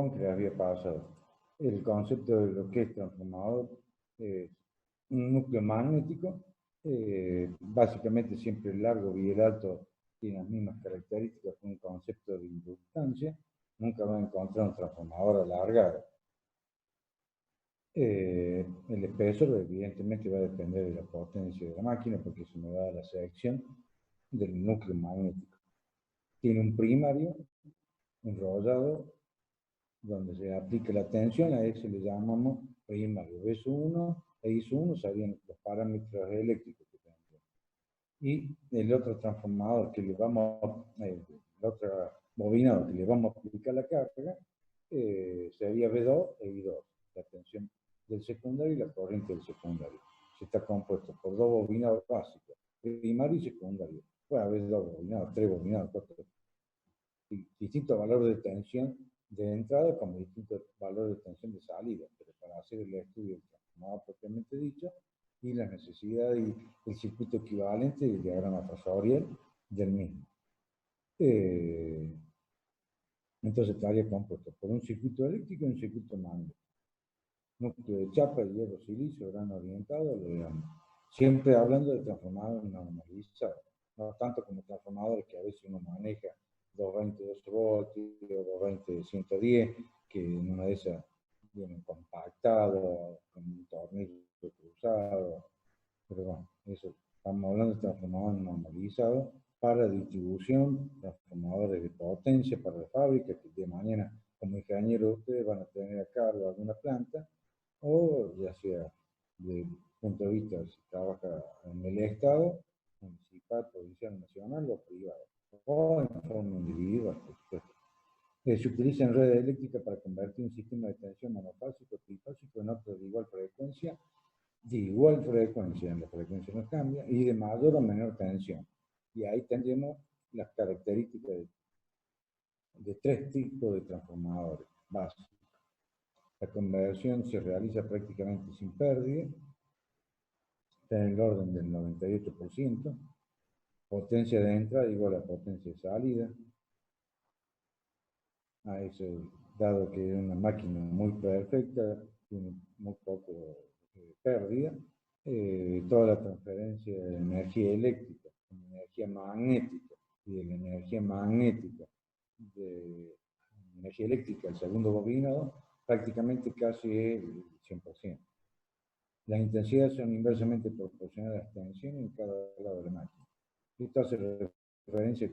Japón que les había pasado. El concepto de lo que es transformador es un núcleo magnético, básicamente siempre el largo y el alto tienen las mismas características con un concepto de inductancia. Nunca van a encontrar un transformador alargado. El espesor evidentemente va a depender de la potencia de la máquina porque eso me da la sección del núcleo magnético. Tiene un primario enrollado donde se aplica la tensión, a eso le llamamos primario. S1 e IS1 sabían los parámetros eléctricos que tendría. Y el otro transformador que le vamos, la otra bobinado que le vamos a aplicar la carga, sería B2 e I2, la tensión del secundario y la corriente del secundario. Se está compuesto por dos bobinados básicos, primario y secundario. Puede haber dos bobinados, tres bobinados, cuatro. Distintos valores de tensión de entrada como distintos valores de tensión de salida, pero para hacer el estudio del transformador propiamente dicho y la necesidad y el circuito equivalente del diagrama fasorial del mismo. Entonces estaría compuesto por un circuito eléctrico y un circuito magnético. Núcleo de chapa, hierro, silicio, grano orientado, lo digamos. Siempre hablando de transformadores normalizados, no tanto como transformadores que a veces uno maneja 220 12 voltios, 220 110, que en una de esas vienen compactados, con un tornillo cruzado. Pero bueno, eso, estamos hablando de transformadores normalizados para distribución, transformadores de potencia para la fábrica, que de mañana como ingeniero ustedes van a tener a cargo alguna planta, o ya sea desde el punto de vista si trabaja en el Estado, municipal, provincial, nacional o privado, o en forma individual, por supuesto. Se utiliza en redes eléctricas para convertir un sistema de tensión monofásico o trifásico en otro de igual frecuencia, la frecuencia no cambia, y de mayor o menor tensión. Y ahí tendremos las características de tres tipos de transformadores básicos. La conversión se realiza prácticamente sin pérdida, está en el orden del 98%, potencia de entrada igual a potencia de salida. A eso, dado que es una máquina muy perfecta, tiene muy poco pérdida, toda la transferencia de energía eléctrica, energía magnética, y de la energía magnética de energía eléctrica, el segundo bobinado, prácticamente casi es el 100%. Las intensidades son inversamente proporcionales a las tensiones en cada lado de la máquina. Esto hace referencia a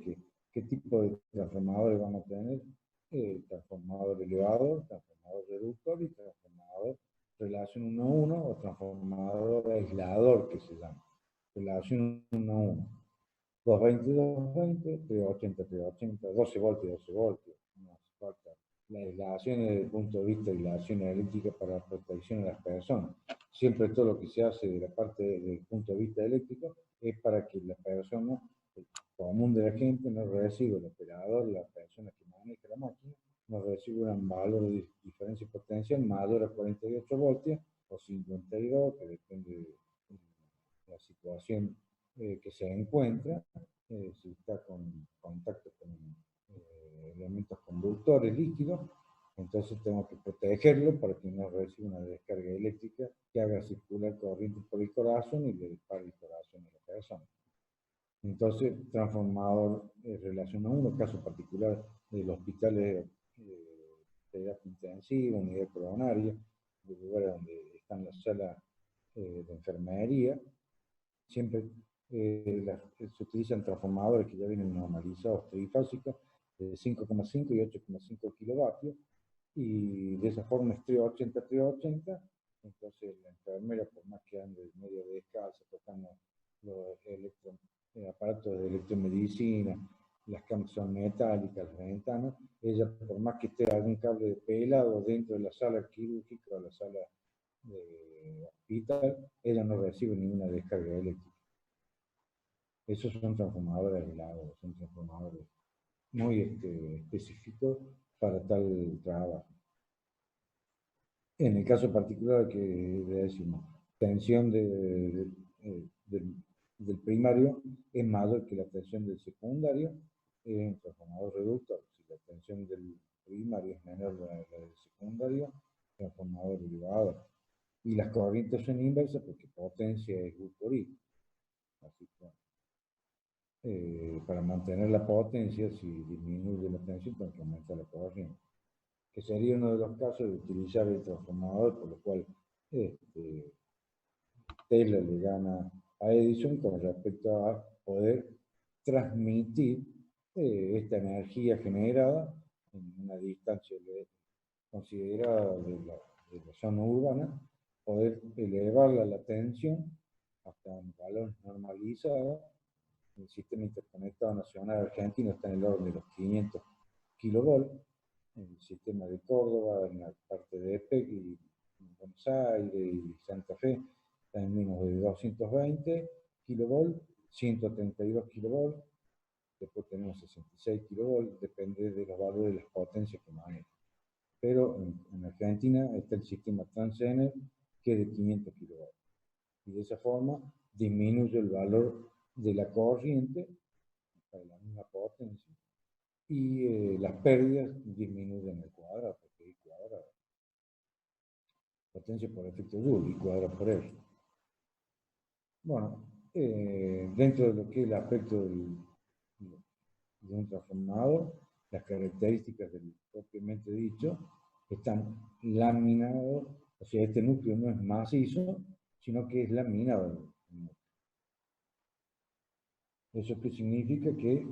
qué tipo de transformadores vamos a tener: transformador elevador, transformador reductor y transformador relación 1 a 1 o transformador aislador, que se llama relación 1 a 1. 220, 220, 380, 380, 12 voltios, 12 voltios. No hace falta. La aislación desde el punto de vista de la aislación eléctrica para la protección de las personas. Siempre todo lo que se hace de la parte del punto de vista eléctrico es para que la persona, el común de la gente, no reciba, el operador, la persona que maneja la máquina, no reciba un valor de diferencia potencial mayor a 48 voltios o 52, que depende de la situación que se encuentra, si está con contacto con elementos conductores líquidos, entonces tengo que protegerlo para que no reciba una descarga eléctrica que haga circular corriente por el corazón y le dispare el corazón a la persona. Entonces, transformador relación a uno, caso particular del hospital de terapia intensiva, unidad coronaria, de lugares donde están las salas de enfermería, siempre se utilizan transformadores que ya vienen normalizados trifásicos de 5,5 y 8,5 kilovatios, y de esa forma es 380, 380, entonces la enfermera, por más que ande medio descalza, tocando los aparatos de electromedicina, las camas son metálicas, las ventanas, ella, por más que esté algún cable de pelado dentro de la sala quirúrgica o la sala de hospital, ella no recibe ninguna descarga eléctrica. Esos son transformadores aislados, son transformadores muy específicos para tal trabajo. En el caso particular que le decimos, tensión del primario es mayor que la tensión del secundario, es un transformador reductor. Si la tensión del primario es menor a la del secundario, transformador elevador. Y las corrientes son inversas porque potencia es U por I. Así que, para mantener la potencia, si disminuye la tensión, tengo que aumentar la corriente. Que sería uno de los casos de utilizar el transformador, por lo cual Tesla le gana a Edison con respecto a poder transmitir esta energía generada en una distancia considerada de la zona urbana, poder elevarla la tensión hasta un valor normalizado. El sistema interconectado nacional argentino está en el orden de los 500 kilovolts. El sistema de Córdoba, en la parte de EPEC, y Buenos Aires y Santa Fe, está en menos de 220 kilovolts, 132 kilovolts, después tenemos 66 kilovolts, depende de los valores de las potencias que manejan. Pero en Argentina está el sistema Transener, que es de 500 kilovolts. Y de esa forma disminuye el valor de la corriente para la misma potencia y las pérdidas disminuyen el cuadrado, porque I cuadrado. Potencia por efecto Joule, I cuadrado por R. Bueno, dentro de lo que es el aspecto de un transformador, las características del propiamente dicho están laminados, o sea, este núcleo no es macizo, sino que es laminado. ¿Eso qué significa? Que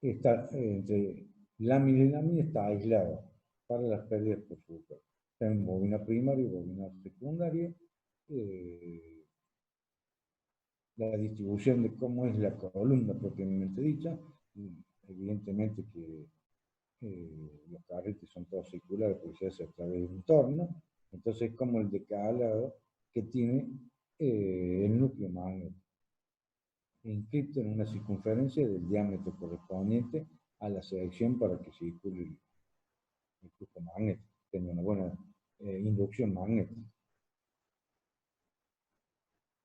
está entre lámina y lámina está aislado para las pérdidas por flujo. Está en bobina primaria y bobina secundaria. La distribución de cómo es la columna propiamente dicha, evidentemente que los carriles son todos circulares porque se hace a través de un torno, entonces es como el decalado que tiene el núcleo magnético, inscrito en una circunferencia del diámetro correspondiente a la sección para que circule el flujo magnético, tenga una buena inducción magnética.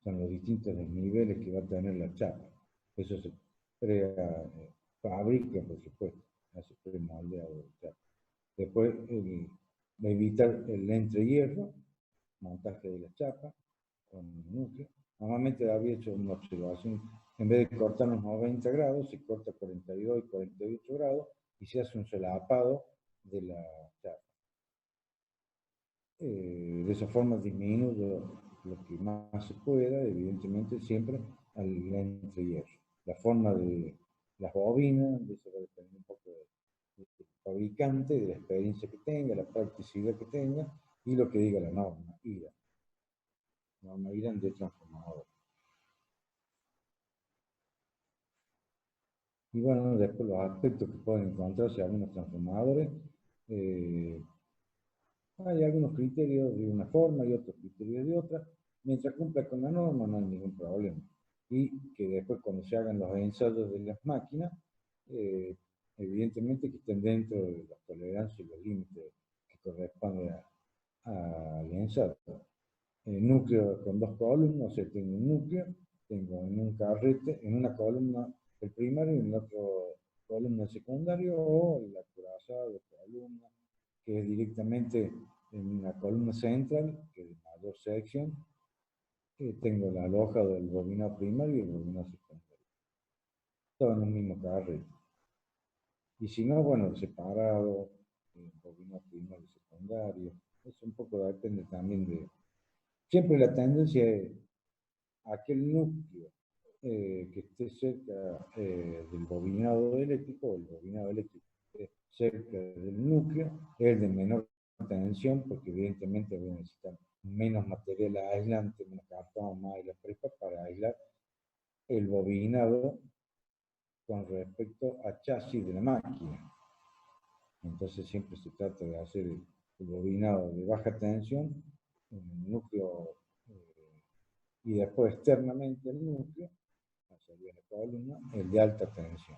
Son los distintos desniveles que va a tener la chapa. Eso se fabrica, por supuesto, hace premoldeado de chapa. Después, evitar el entrehierro, montaje de la chapa con el núcleo. Normalmente había hecho una observación, en vez de cortar los 90 grados, se corta 42 y 48 grados y se hace un solapado de la chapa. De esa forma disminuye lo que más se pueda, evidentemente siempre al entrehierro. La forma de las bobinas, de eso va a depender un poco del fabricante, de la experiencia que tenga, la practicidad que tenga y lo que diga la norma IRA. Norma IRA de transformador. Y bueno, después los aspectos que pueden encontrarse algunos transformadores. Hay algunos criterios de una forma y otros criterios de otra. Mientras cumpla con la norma no hay ningún problema. Y que después cuando se hagan los ensayos de las máquinas, evidentemente que estén dentro de las tolerancias y los límites que corresponden al ensayo. Núcleo con dos columnas, o sea, tengo un núcleo, tengo en un carrete, en una columna el primario y en la otra columna el secundario, o el acorazado de columna, que es directamente en la columna central, que es de mayor sección, tengo la loja del bobinado primario y el bobinado secundario. Todo en un mismo carrete. Y si no, bueno, separado, bobinado primario y secundario. Eso un poco depende también de... Siempre la tendencia es aquel núcleo que esté cerca del bobinado eléctrico, el bobinado eléctrico cerca del núcleo, es de menor tensión, porque evidentemente voy a necesitar menos material aislante, menos cartón, más y la prepa para aislar el bobinado con respecto a chasis de la máquina. Entonces siempre se trata de hacer el bobinado de baja tensión en el núcleo y después externamente el núcleo, hacia la columna, el de alta tensión.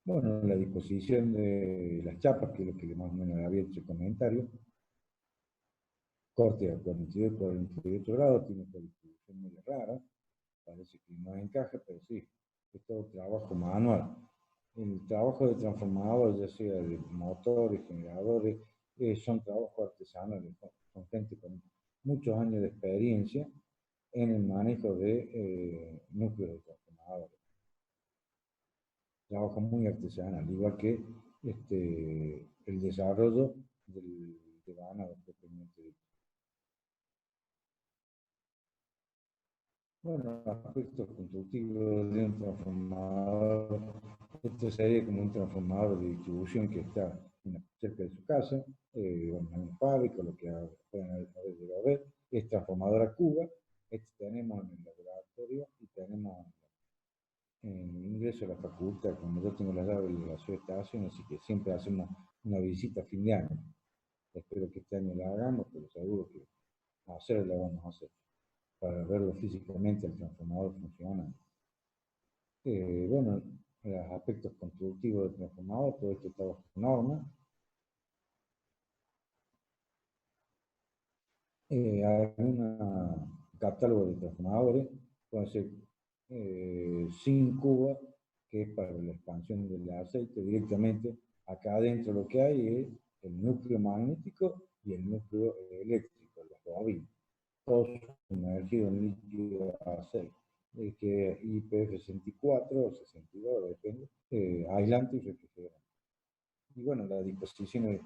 Bueno, la disposición de las chapas, que es lo que más o menos había hecho el comentario, corte a 42-48 grados, tiene una distribución medio rara, parece que no encaja, pero sí, es todo trabajo manual. El trabajo de transformador, ya sea de motores, generadores, son trabajos artesanales, son gente con muchos años de experiencia en el manejo de núcleos de transformadores. Trabajo muy artesanal, igual que el desarrollo de ganado propiamente dicho. Bueno, aspectos constructivos de un transformador. Esto sería como un transformador de distribución que está cerca de su casa, bueno, en un fábrica, lo que pueden haber llegado a ver. Es transformadora Cuba. Este tenemos en el laboratorio y tenemos en ingreso a la facultad, como yo tengo la llave de la subestación, así que siempre hacemos una visita a fin de año. Espero que este año la hagamos, pero seguro que hacerla vamos a hacer para verlo físicamente el transformador funcionando. Bueno, los aspectos constructivos del transformador, todo esto está bajo norma. Hay un catálogo de transformadores, puede ser sin cuba, que es para la expansión del aceite directamente. Acá adentro lo que hay es el núcleo magnético y el núcleo eléctrico, los bobinas. Todos sumergidos en líquido aceite, que IPF64 o 62, depende, aislante y refrigerante. Y bueno, la disposición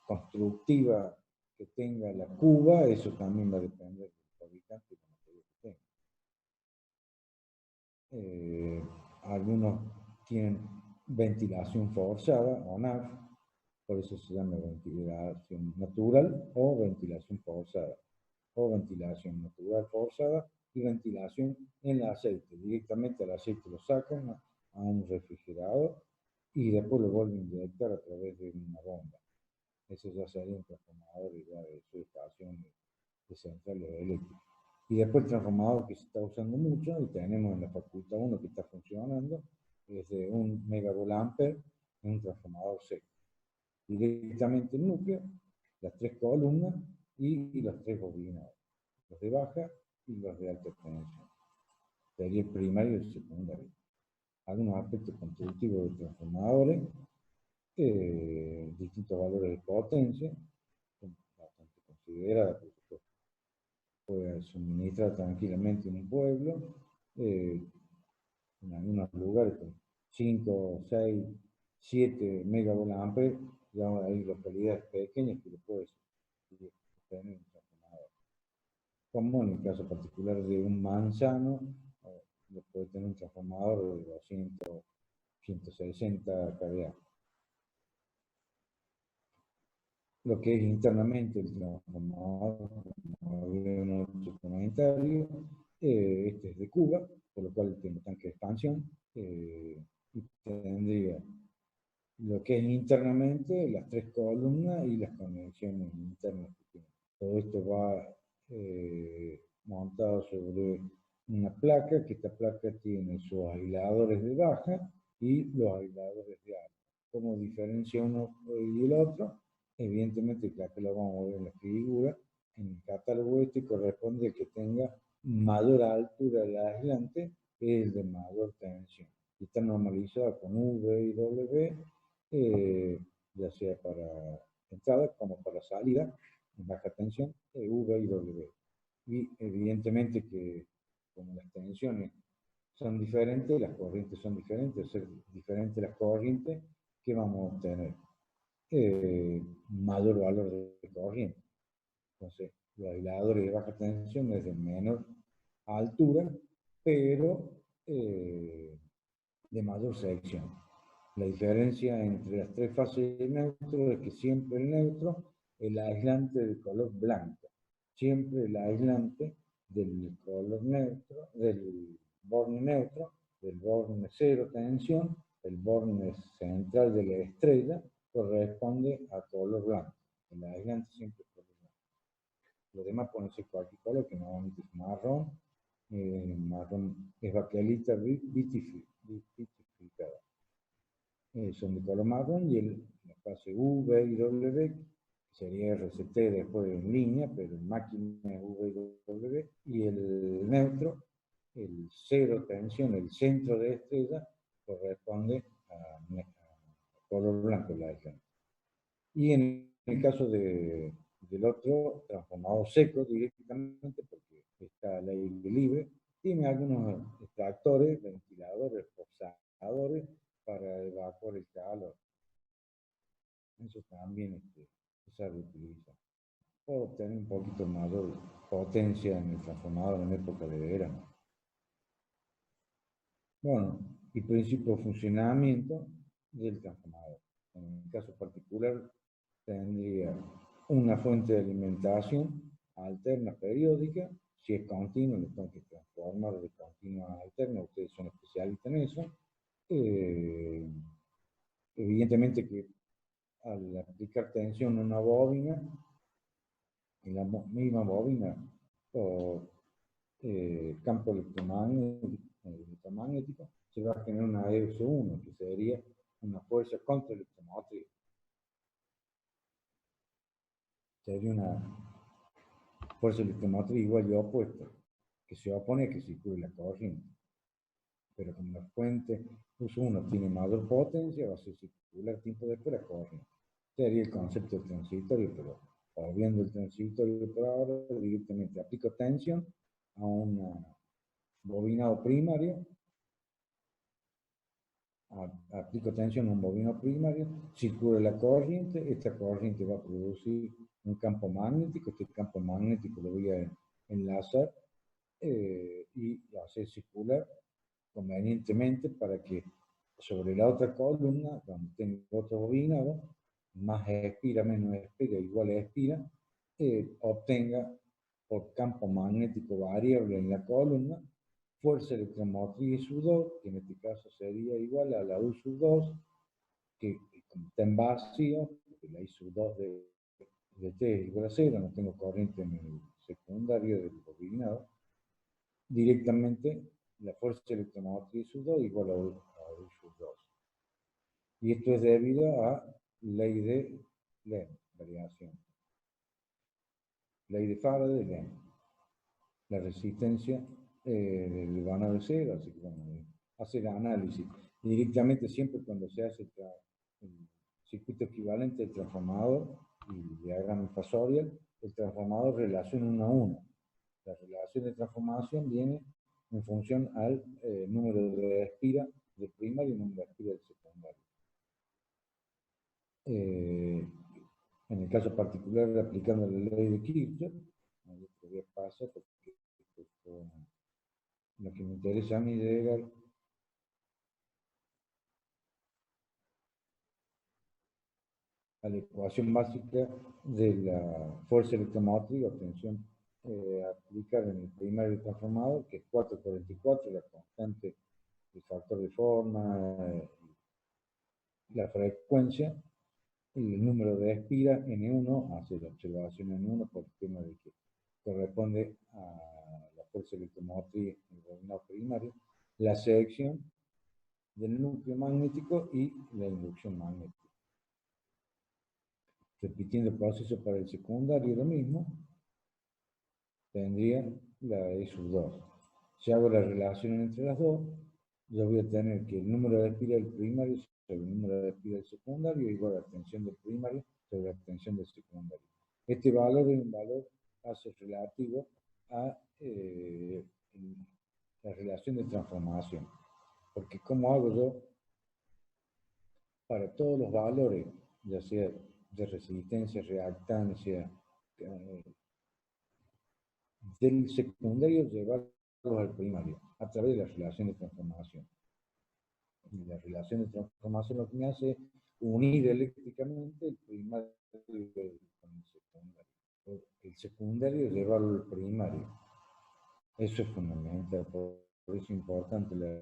constructiva que tenga la cuba, eso también va a depender del fabricante y del material que tenga. Algunos tienen ventilación forzada o NAF, por eso se llama ventilación natural o ventilación forzada, o ventilación natural forzada y ventilación en el aceite. Directamente el aceite lo sacan a un refrigerador y después lo vuelven a inyectar a través de una bomba. Eso ya sería un transformador ya de subestación de centrales eléctricas. Y después el transformador que se está usando mucho, y tenemos en la facultad uno que está funcionando, es de 1 megavolt-ampere, en un transformador seco. Directamente el núcleo, las 3 columnas y los 3 bobinados, los de baja y los de alta tensión. Sería el primario y el secundario. Algunos aspectos constructivos de transformadores, distintos valores de potencia, bastante considerada, por supuesto. Puede suministrar tranquilamente en un pueblo, en algunos lugares con 5, 6, 7 megavolt-ampere, ya hay localidades pequeñas que lo puedes tener un transformador. Como en el caso particular de un manzano, lo puede tener un transformador de 200, 160 kVA. Lo que es internamente el transformador, como había un otro comentario, este es de Cuba, por lo cual tiene tanque de expansión, y tendría lo que es internamente las 3 columnas y las conexiones internas que tiene. Todo esto va montado sobre una placa, que esta placa tiene sus aisladores de baja y los aisladores de alta. ¿Cómo diferencia uno y el otro? Evidentemente, que acá lo vamos a ver en la figura, en el catálogo este corresponde a que tenga mayor altura del aislante que el de mayor tensión. Y está normalizado con V y W, ya sea para entrada como para salida, en baja tensión, V y W. Y evidentemente que como las tensiones son diferentes, las corrientes son diferentes, ser diferentes las corrientes, ¿qué vamos a obtener? Mayor valor de corriente. Entonces, los aisladores de baja tensión es de menor altura, pero de mayor sección. La diferencia entre las 3 fases de neutro es que siempre el neutro, el aislante de color blanco, siempre el aislante del color neutro, del borne neutro, del borne cero tensión, el borne central de la estrella, corresponde a color blanco. El aislante siempre es color blanco. Lo demás puede ser cualquier color, que normalmente es marrón, marrón es baquelita vitificada. Son de color marrón, y la fase V y W sería RCT después en línea, pero en máquina es V y W, y el neutro el cero tensión, el centro de estrella, corresponde a color blanco, la ejemplo. Y en el caso del otro, transformador seco directamente, porque está al aire libre, tiene algunos extractores, ventiladores, forzadores para evacuar el calor. Eso también se sabe utilizar. O obtener un poquito mayor potencia en el transformador en época de verano. Bueno, y principio de funcionamiento del transformador. En el caso particular, tendría una fuente de alimentación alterna periódica. Si es continua, lo tengo que transformar de continua a alterna. Ustedes son especialistas en eso. Evidentemente que al aplicar tensión a una bobina, en la misma bobina, o campo electromagnético, se va a generar una ES1, que sería una fuerza contraelectromotriz. Sería una fuerza electromotriz igual y opuesta, que se opone a que circule la corriente. Pero como la fuente ES1 tiene mayor potencia, va a ser circular tiempo después la corriente. Sería el concepto del transitorio, pero obviando el transitorio por ahora, directamente aplico tensión a una bobinado primario, aplico tensión a un bobino primario, circula la corriente, esta corriente va a producir un campo magnético, este campo magnético lo voy a enlazar y hacer circular convenientemente para que sobre la otra columna, donde tengo otro bobinado, más expira, menos expira, igual expira, obtenga por campo magnético variable en la columna, fuerza electromotriz U2, que en este caso sería igual a la U sub 2, que como está en vacío, porque la I sub 2 de T es igual a 0, no tengo corriente en el secundario del bobinado, directamente la fuerza electromotriz U2 igual a U sub 2. Y esto es debido a ley de Lenz, variación. Ley de Faraday, Lenz. La resistencia van a cero, así que bueno, hacer análisis. Directamente siempre cuando se hace el circuito equivalente del transformador y el diagrama fasorial, el transformador relaciona 1 a 1. La relación de transformación viene en función al número de espira del primario y número de espira del secundario. En el caso particular, aplicando la ley de Kirchhoff, todavía pasa porque lo que me interesa a mí es llegar a la ecuación básica de la fuerza electromotriz o tensión aplicada en el primario transformador, que es 444, la constante, el factor de forma, la frecuencia, y el número de espira N1, hace la observación N1 por el tema de que corresponde a la fuerza electromotriz en el bobinado primario, la sección del núcleo magnético y la inducción magnética. Repitiendo el proceso para el secundario, lo mismo, tendría la E sub 2. Si hago la relación entre las dos, yo voy a tener que el número de espira del primario sobre el número de espira del secundario igual a la tensión del primario sobre la tensión del secundario. Este valor es un valor relativo a la relación de transformación. Porque ¿cómo hago yo para todos los valores, ya sea de resistencia, reactancia, del secundario llevarlos al primario a través de la relación de transformación? Y la relación de transformación lo que me hace es unir eléctricamente el primario con el secundario. El secundario llevarlo al primario. Eso es fundamental, por eso es importante la